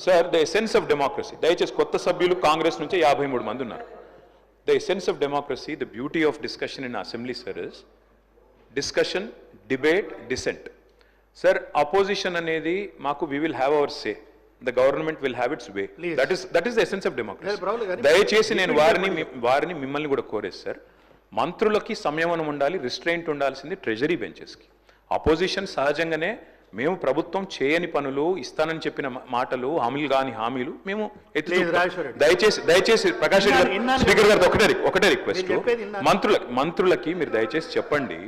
Sir the essence of democracy, దయచేసి కొత్త సభ్యులు కాంగ్రెస్ నుంచి 53 మంది ఉన్నారు. The essence of democracy, the beauty of discussion in assembly sir is discussion, debate, dissent. Sir opposition అనేది మాకు we will have our say, the government will have its way. That is the essence of democracy. దయచేసి నేను వారిని మిమ్మల్ని కూడా కోరేది sir, మంత్రులకి సంయమనం ఉండాలి, రిస్ట్రెయింట్ ఉండాల్సింది ట్రెజరీ బెంచెస్కి. అపోజిషన్ సహజంగానే మేము ప్రభుత్వం చేయని పనులు, ఇస్తానని చెప్పిన మాటలు, హామీలు మేము దయచేసి ప్రకాష్ రెడ్డి గారు, స్పీకర్ గారితో ఒకటే రిక్వెస్ట్, మంత్రులకి మీరు దయచేసి చెప్పండి.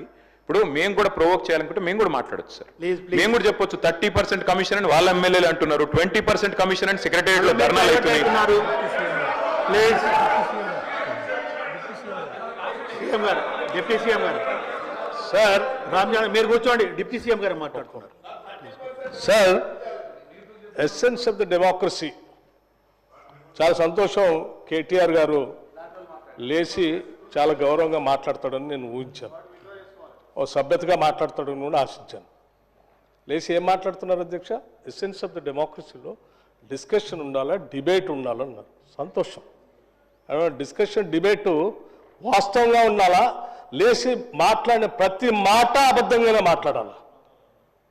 ఇప్పుడు మేము కూడా ప్రొవోక్ చేయాలనుకుంటే మేము కూడా మాట్లాడచ్చు సార్. మేము కూడా చెప్పొచ్చు 30% కమిషన్ అని వాళ్ళ ఎమ్మెల్యేలు అంటున్నారు, 20% కమిషన్ అని సెక్రటేరియట్ లో ధర్నాలు అవుతున్నాయి. సార్ రామ్జాన్ మీరు కూర్చోండి, డిప్యూటీ సీఎం గారు మాట్లాడుతున్నారు. Sir essence of the democracy, చాలా సంతోషం కేటీఆర్ గారు లేచి చాలా గౌరవంగా మాట్లాడతాడని నేను ఊహించాను, ఓ సభ్యతగా మాట్లాడతాడని కూడా ఆశించాను. లేచి ఏం మాట్లాడుతున్నారు అధ్యక్ష? ఎసెన్స్ ఆఫ్ ద డెమోక్రసీలో డిస్కషన్ ఉండాలా, డిబేట్ ఉండాలన్నారు. సంతోషం. డిస్కషన్, డిబేటు వాస్తవంగా ఉండాలా, లేచి మాట్లాడిన ప్రతి మాట అబద్ధంగానే మాట్లాడాలా?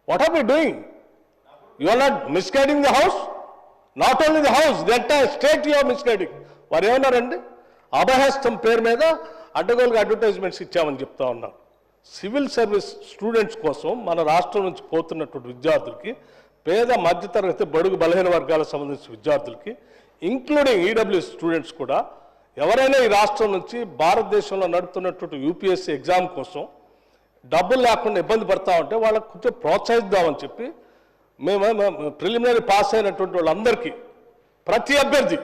What are we doing? You are not misguiding the house, not only the house, the entire state you are misguiding. వారు ఏమన్నారండి? అభయహస్తం పేరు మీద అడ్డగోలుగా అడ్వర్టైజ్మెంట్స్ ఇచ్చామని చెప్తా ఉన్నారు. సివిల్ సర్వీస్ స్టూడెంట్స్ కోసం మన రాష్ట్రం నుంచి పోతున్నటువంటి విద్యార్థులకి, పేద మధ్యతరగతి బడుగు బలహీన వర్గాలకు సంబంధించిన విద్యార్థులకి, ఇంక్లూడింగ్ ఈడబ్ల్యూఎస్ స్టూడెంట్స్ కూడా, ఎవరైనా ఈ రాష్ట్రం నుంచి భారతదేశంలో నడుపుతున్నటువంటి యూపీఎస్సీ ఎగ్జామ్ కోసం డబ్బులు లేకుండా ఇబ్బంది పడతా ఉంటే వాళ్ళకు కొంచెం ప్రోత్సహిద్దామని చెప్పి మేము ప్రిలిమినరీ పాస్ అయినటువంటి వాళ్ళందరికీ, ప్రతి అభ్యర్థి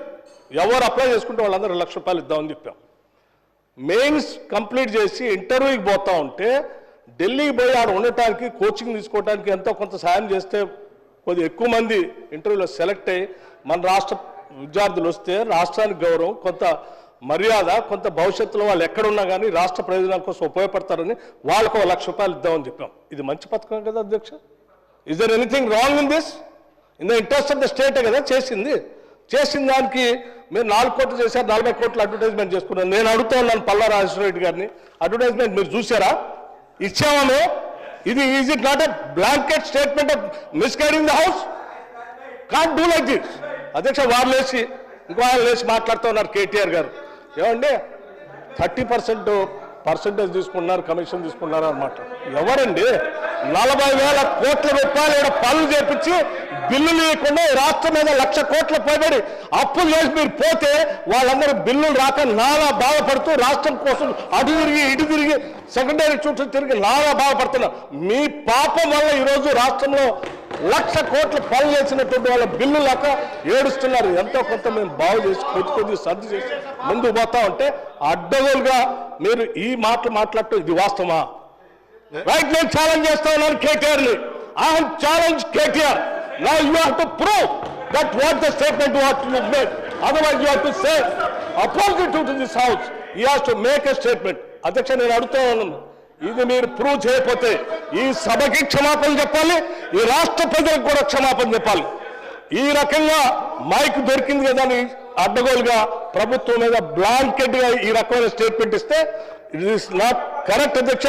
ఎవరు అప్లై చేసుకుంటే వాళ్ళందరూ ₹1,00,000 ఇద్దామని చెప్పాం. మెయిన్స్ కంప్లీట్ చేసి ఇంటర్వ్యూకి పోతా ఉంటే ఢిల్లీకి పోయి ఆడ ఉండటానికి, కోచింగ్ తీసుకోవడానికి ఎంతో కొంత సాయం చేస్తే కొద్దిగా ఎక్కువ మంది ఇంటర్వ్యూలో సెలెక్ట్ అయ్యి మన రాష్ట్ర విద్యార్థులు వస్తే రాష్ట్రానికి గౌరవం, కొంత మర్యాద, కొంత భవిష్యత్తులో వాళ్ళు ఎక్కడున్నా కానీ రాష్ట్ర ప్రయోజనాల కోసం ఉపయోగపడతారని వాళ్ళకు ₹1,00,000 ఇద్దామని చెప్పాం. ఇది మంచి పథకం కదా అధ్యక్ష? Is there anything wrong in this? In the interest of the స్టేటే కదా చేసింది. చేసిన దానికి మీరు 4 కోట్లు చేశారు, 40 కోట్లు అడ్వర్టైజ్మెంట్ చేసుకున్నారు. నేను అడుగుతా ఉన్నాను పల్లా రాజేశ్వర రెడ్డి గారిని, అడ్వర్టైజ్మెంట్ మీరు చూసారా? ఇచ్చామో? ఇది is it not a blanket statement of misguiding the house? Can't do like this. అధ్యక్ష వారు లేచి ఇంకో ఆయన లేచి మాట్లాడుతూ ఉన్నారు కేటీఆర్ గారు. ఏమండి 30% తీసుకున్నారు, కమిషన్ తీసుకున్నారు అన్నమాట. ఎవరండి 40,000 కోట్ల రూపాయలు ఇక్కడ పనులు చేపించి బిల్లులు లేకుండా రాష్ట్రం మీద 1,00,000 కోట్ల పైబడి అప్పులు చేసి మీరు పోతే వాళ్ళందరూ బిల్లులు రాక నానా బాధపడుతూ రాష్ట్రం కోసం అటు తిరిగి ఇటు తిరిగి సెకండరీ చుట్టూ తిరిగి నానా బాధపడుతున్నారు. మీ పాపం వల్ల ఈరోజు రాష్ట్రంలో 1,00,000 కోట్ల పనులు చేసినటువంటి వాళ్ళ బిల్లు లేక ఏడుస్తున్నారు. ఎంతో కొంత మేము బాగు చేసి కొద్ది సర్ది చేసి ముందుకు పోతా ఉంటే అడ్డగోలుగా మీరు ఈ మాటలు మాట్లాడటం ఇది వాస్తవమా? రైట్, నేను ఛాలెంజ్ చేస్తా ఉన్నాను కేటీఆర్ని. I have challenge KTR. Now you have to prove that what the statement what you made. Otherwise you have to say opposite to this house. He has to make a statement. అధ్యక్ష నేను అడుగుతా ఉన్నాను, ఇది మీరు prove చేయకపోతే ఈ సభకి క్షమాపణ చెప్పాలి, ఈ రాష్ట్ర ప్రజలకు కూడా క్షమాపణ చెప్పాలి. ఈ రకంగా మైక్ దొరికింది కదా అని అడ్డగోలుగా ప్రభుత్వం మీద బ్లాంకెట్ గా ఈ రకమైన స్టేట్మెంట్ ఇస్తే ఇట్ ఈస్ నాట్ కరెక్ట్ అధ్యక్ష.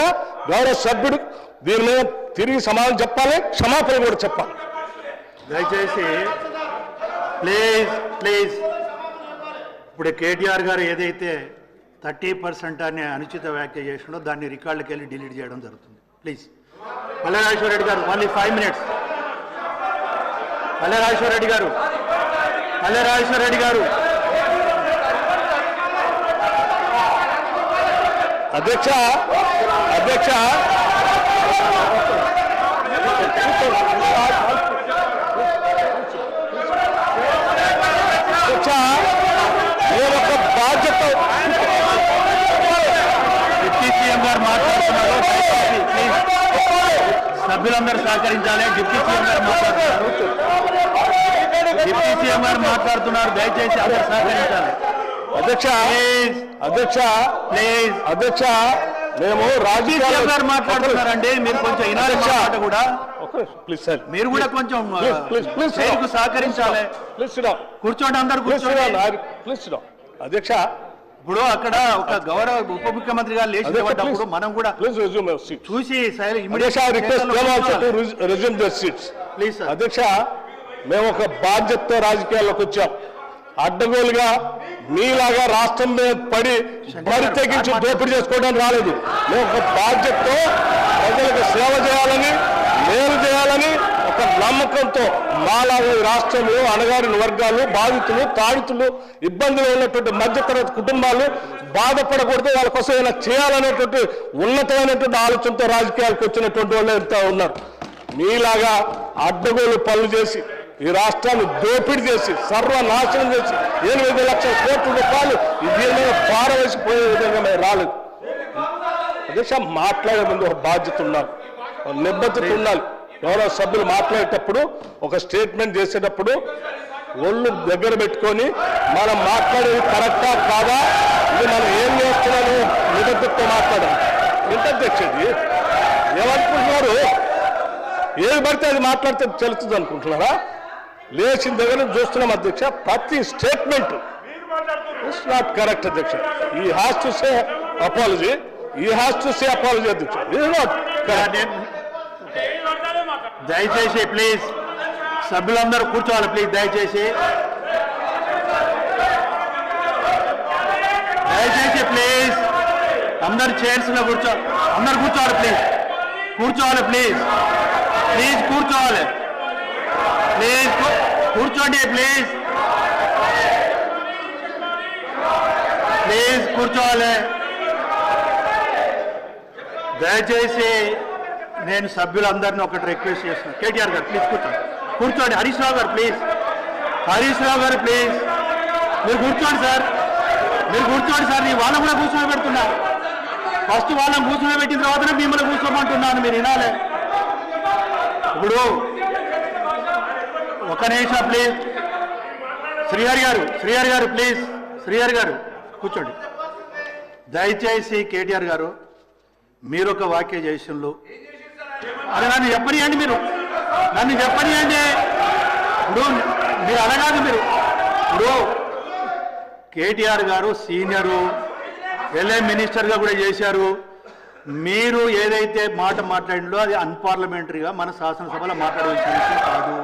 గౌరవ సభ్యుడు దీని మీద తిరిగి సమాధానం చెప్పాలి, క్షమాపణ కూడా చెప్పాలి. దయచేసి ప్లీజ్ ఇప్పుడు కేటీఆర్ గారు ఏదైతే 30% అనే అనుచిత వ్యాఖ్య చేసినో దాన్ని రికార్డుకి వెళ్ళి డిలీట్ చేయడం జరుగుతుంది. ప్లీజ్. పల్లెరాజేశ్వర రెడ్డి గారు ఓన్లీ 5 minutes. పల్లెరాజేశ్వర రెడ్డి గారు అధ్యక్ష నేను ఒక బాధ్యత డిప్యూటీ సీఎం గారు మాట్లాడుతున్నారు. సభ్యులందరూ సహకరించాలి. డిప్యూటీ సీఎం గారు మాట్లాడుతున్నారు. దయచేసి అందరూ సహకరించాలి. అధ్యక్ష మేము రాజకీయ గారు మాట్లాడుతున్నారండి, మీరు కొంచెం వినాలి కూడా. ప్లీజ్ సార్ మీరు కూడా కొంచెం ప్లీజ్ చైర్కు సహకరించాలి. ప్లీజ్ కూర్చోండి, అందరు కూర్చోండి. ప్లీజ్ అధ్యక్ష, ఇప్పుడు అక్కడ ఒక గౌరవ ఉప ముఖ్యమంత్రి గారు లేచి నిలబడ్డప్పుడు మనం కూడా ప్లీజ్ రెజ్యూమ్ యువర్ సీట్. చూసి resume their seats. Please sir. అధ్యక్ష, మేము ఒక బాధ్యతతో రాజకీయాల్లోకి వచ్చాం. అడ్డగోలుగా మీలాగా రాష్ట్రం మీద పడి బరి తెగించి దోపిడీ చేసుకోవడానికి రాలేదు. మేము ఒక బాధ్యతతో ప్రజలకు సేవ చేయాలని, మేలు చేయాలని ఒక నమ్మకంతో మాలాగా ఈ రాష్ట్రంలో అణగారిన వర్గాలు, బాధితులు, తాడితులు, ఇబ్బందులు ఉన్నటువంటి మధ్యతరగతి కుటుంబాలు బాధపడకూడదు, వాళ్ళ కోసం ఏమైనా చేయాలనేటువంటి ఉన్నతమైనటువంటి ఆలోచనతో రాజకీయాలకు వచ్చినటువంటి వాళ్ళు ఎంత ఉన్నారు. మీలాగా అడ్డగోలు పనులు చేసి ఈ రాష్ట్రాన్ని దోపిడీ చేసి సర్వనాశనం చేసి 8 లక్షల కోట్ల రూపాయలు దీని మీద పారవేసిపోయే విధంగా మేము రాలేదు. అధ్యక్ష, మాట్లాడే ముందు ఒక బాధ్యత ఉండాలి, నిబద్ధత ఉండాలి. గౌరవ సభ్యులు మాట్లాడేటప్పుడు, ఒక స్టేట్మెంట్ చేసేటప్పుడు ఒళ్ళు దగ్గర పెట్టుకొని మనం మాట్లాడేది కరెక్టా కాదా, ఇది మనం ఏం చేస్తున్నాము నిబద్ధతతో మాట్లాడాలి. ఎంత అధ్యక్ష ఇది ఏమనుకుంటున్నారు? ఏది పడితే అది మాట్లాడితే చెల్లుతుంది అనుకుంటున్నారా? లేచిన దగ్గర చూస్తున్నాం అధ్యక్ష, ప్రతి స్టేట్మెంట్ ఇట్స్ నాట్ కరెక్ట్ అధ్యక్ష. ఈ హ్యాస్ టు సే అపాలజీ, ఈ హ్యాస్ టు సే అపాలజీ అధ్యక్ష. ఇది నాట్ కరెక్ట్. దయచేసి ప్లీజ్ సభ్యులందరూ కూర్చోవాలి. ప్లీజ్ దయచేసి ప్లీజ్ అందరు చైర్స్ లో అందరు కూర్చోవాలి. ప్లీజ్ కూర్చోవాలి. ప్లీజ్ కూర్చోవాలి. ప్లీజ్ కూర్చోండి. ప్లీజ్ కూర్చోవాలి. దయచేసి నేను సభ్యులందరినీ ఒకటి రిక్వెస్ట్ చేస్తున్నాను. కేటీఆర్ గారు ప్లీజ్ కూర్చోండి. హరీష్ రావు గారు ప్లీజ్. మీరు కూర్చోండి సార్. నేను వాళ్ళని కూడా కూర్చోబెడుతున్నా. ఫస్ట్ వాళ్ళని కూర్చోబెట్టిన తర్వాతనే మిమ్మల్ని కూర్చోమంటున్నాను. మీరు వినాలి. ఇప్పుడు ఒక నిమిషం ప్లీజ్. శ్రీహరి గారు ప్లీజ్. శ్రీహరి గారు కూర్చోండి. దయచేసి కేటీఆర్ గారు మీరు ఒక వాక్య చేసినలు అది నన్ను చెప్పనియండి. ఇప్పుడు మీరు అనగాదు. ఇప్పుడు కేటీఆర్ గారు సీనియరు, ఎల్ఏ మినిస్టర్గా కూడా చేశారు. మీరు ఏదైతే మాట మాట్లాడిందో అది అన్పార్లమెంటరీగా మన శాసనసభలో మాట్లాడవలసిన విషయం కాదు.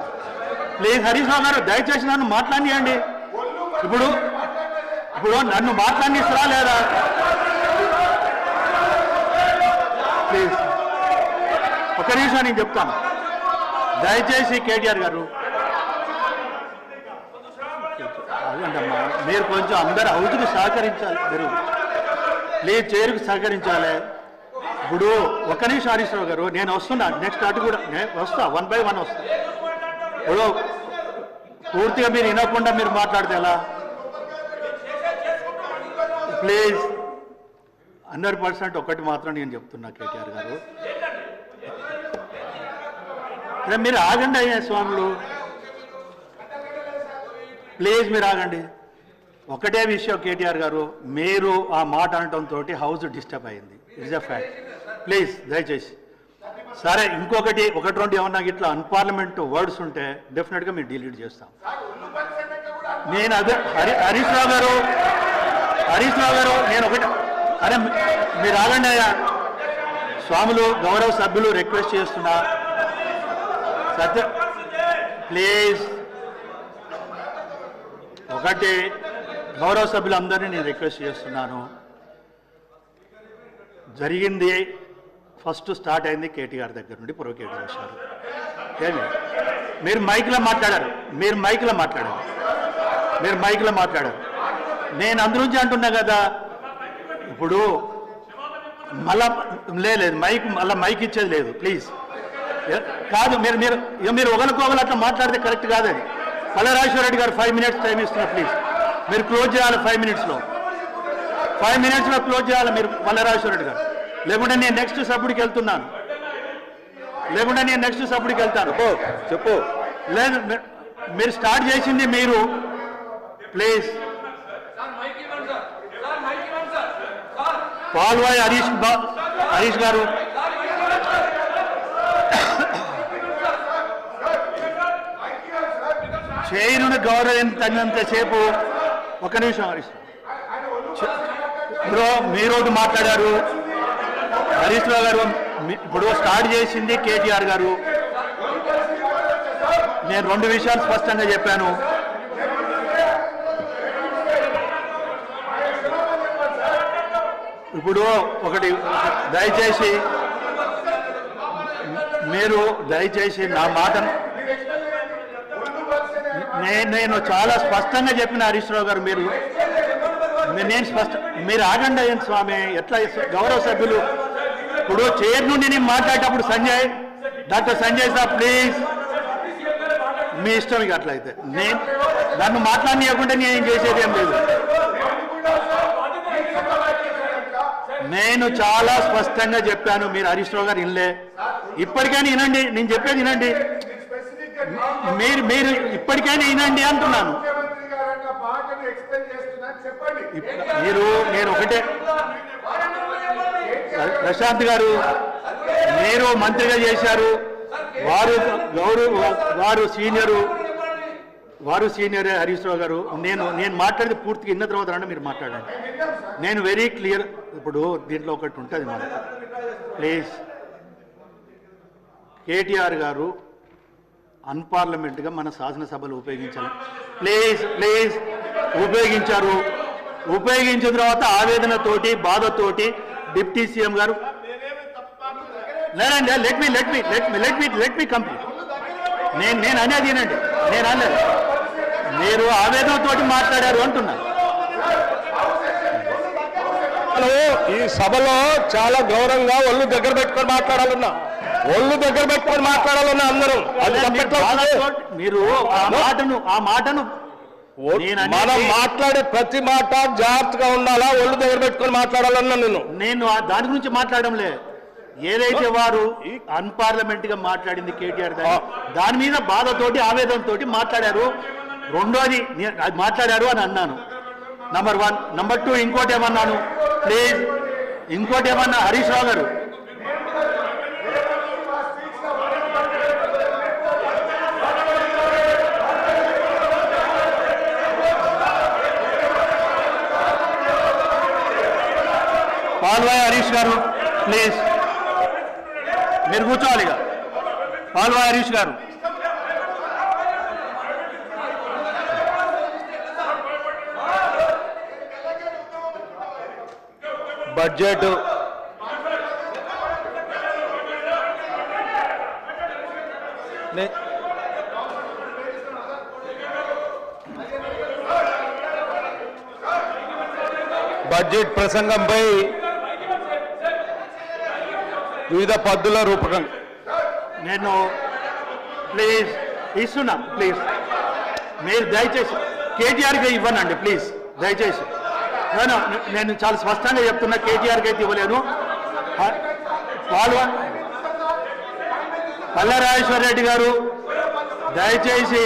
ప్లీజ్ హరీష్ రావు గారు దయచేసి నన్ను మాట్లాడియండి. ఇప్పుడు నన్ను మాట్లాడిస్తారా లేదా? ప్లీజ్ ఒక నిమిషం నేను చెప్తాను. దయచేసి కేటీఆర్ గారు అదేంటమ్మా, మీరు కొంచెం అందరు హౌస్కి సహకరించాలి. మీరు ప్లీజ్ చైర్కి సహకరించాలి. ఇప్పుడు ఒక నిమిషం హరీష్ రావు గారు, నేను వస్తున్నా. నెక్స్ట్ అటు కూడా నేను వస్తా, 1 by 1 వస్తా. ఇప్పుడు పూర్తిగా మీరు వినకుండా మీరు మాట్లాడితే ఎలా? ప్లీజ్ 100% ఒకటి మాత్రం నేను చెప్తున్నా కేటీఆర్ గారు, మీరు ఆగండి అయ్యా స్వాములు. ప్లీజ్ మీరు ఆగండి. ఒకటే విషయం కేటీఆర్ గారు, మీరు ఆ మాట అనటంతో హౌస్ డిస్టర్బ్ అయింది. It's a fact. ప్లీజ్ దయచేసి. సరే, ఇంకొకటి 1-2 ఏమన్నా ఇట్లా అన్పార్లమెంట్ వర్డ్స్ ఉంటే డెఫినెట్గా మీరు డిలీట్ చేస్తాం. నేను అదే హరీష్ రావు గారు నేను ఒకటి మీరు ఆగండి అయ్యా స్వాములు. గౌరవ సభ్యులు రిక్వెస్ట్ చేస్తున్నా. సత్య ప్లీజ్. ఒకటి గౌరవ సభ్యులందరినీ నేను రిక్వెస్ట్ చేస్తున్నాను. జరిగింది ఫస్ట్ స్టార్ట్ అయింది కేటీఆర్ దగ్గర నుండి ప్రొవోకేట్ చేశారు. ఏమి మీరు మైక్లో మాట్లాడారు. నేను అందులోంచి అంటున్నా కదా. ఇప్పుడు మళ్ళా లేదు మైక్ ఇచ్చేది లేదు. ప్లీజ్ కాదు, మీరు ఒకరికొకరు అట్లా మాట్లాడితే కరెక్ట్ కాదని. పల్లరాజేశ్వర రెడ్డి గారు 5 minutes టైం ఇస్తున్నారు. ప్లీజ్ మీరు క్లోజ్ చేయాలి. 5 minutesలో క్లోజ్ చేయాలి మీరు పల్లరాజేశ్వర రెడ్డి గారు. లేకుంటే నేను నెక్స్ట్ సభ్యుడికి వెళ్తాను. చెప్పు. లేదు, మీరు స్టార్ట్ చేసింది మీరు. ప్లీజ్ పాల్వాయి హరీష్ గారు చైరును గౌరవించినంతసేపు ఒక నిమిషం హరీష్ బ్రో మీరు మాట్లాడారు హరీష్ రావు గారు ఇప్పుడు స్టార్ట్ చేసింది కేటీఆర్ గారు. నేను 2 విషయాలు స్పష్టంగా చెప్పాను. ఇప్పుడు ఒకటి దయచేసి నా మాటను నేను చాలా స్పష్టంగా చెప్పిన హరీష్ రావు గారు మీరు ఆగండి అయ్యండి స్వామి. ఎట్లా గౌరవ సభ్యులు ఇప్పుడు చైర్ నుండి నేను మాట్లాడేటప్పుడు డాక్టర్ సంజయ్ సార్ ప్లీజ్ మీ ఇష్టం. ఇక అట్లయితే నన్ను మాట్లాడనీయకుండా నేను చేసేది ఏం లేదు. నేను చాలా స్పష్టంగా చెప్పాను, మీరు హరీష్ రావు గారు వినలే. ఇప్పటికైనా వినండి, నేను చెప్పేది వినండి. మీరు ఇప్పటికైనా వినండి అంటున్నాను. నేను ఒకటే ప్రశాంత్ గారు మీరు మంత్రిగా చేశారు, వారు సీనియర్ హరీష్ రావు గారు. నేను మాట్లాడితే పూర్తిగా విన్న తర్వాత రండి మీరు మాట్లాడండి. నేను వెరీ క్లియర్. ఇప్పుడు దీంట్లో ఒకటి ఉంటుంది మనకు, ప్లీజ్. కేటీఆర్ గారు అన్పార్లమెంట్గా మన శాసనసభలు ఉపయోగించాలి. ప్లీజ్ ఉపయోగించారు. ఉపయోగించిన తర్వాత ఆవేదనతోటి బాధతోటి డిప్యూటీ సీఎం గారు లేదండి లెట్ మీ కంప్లీట్. నేను అనేది వినండి, నేను అనలేదు. మీరు ఆవేదనతోటి మాట్లాడారు అంటున్నారు. ఈ సభలో చాలా గౌరవంగా ఒళ్ళు దగ్గర పెట్టుకొని మాట్లాడాలన్నా అందరూ. మీరు ఆ మాటను మనం మాట్లాడే ప్రతి మాట జాగ్రత్తగా ఉండాలా, ఒళ్ళు దగ్గర పెట్టుకొని మాట్లాడాలన్నా నేను దాని గురించి మాట్లాడడంలే. ఏదైతే వారు అన్పార్లమెంట్ గా మాట్లాడింది కేటీఆర్ దాని మీద బాధతోటి ఆవేదనతోటి మాట్లాడారు. రెండోది అది మాట్లాడారు అని అన్నాను, నంబర్ 1. నంబర్ 2 ఇంకోటి ఏమన్నాను, ప్లీజ్ ఇంకోటి ఏమన్నా హరీష్ రావు గారు పాల్వాయి హరీష్ గారు ప్లీజ్ మీరు కూర్చోవాలి. ఇక పాల్వాయి హరీష్ గారు బడ్జెట్ ప్రసంగంపై వివిధ పద్ధతుల రూపకం నేను ప్లీజ్ ఇస్తున్నా. ప్లీజ్ మీరు దయచేసి కేటీఆర్కి ఇవ్వనండి ప్లీజ్ దయచేసి. నేను చాలా స్పష్టంగా చెప్తున్నా, కేటీఆర్కి అయితే ఇవ్వలేను. పల్ల రాజేశ్వర రెడ్డి గారు దయచేసి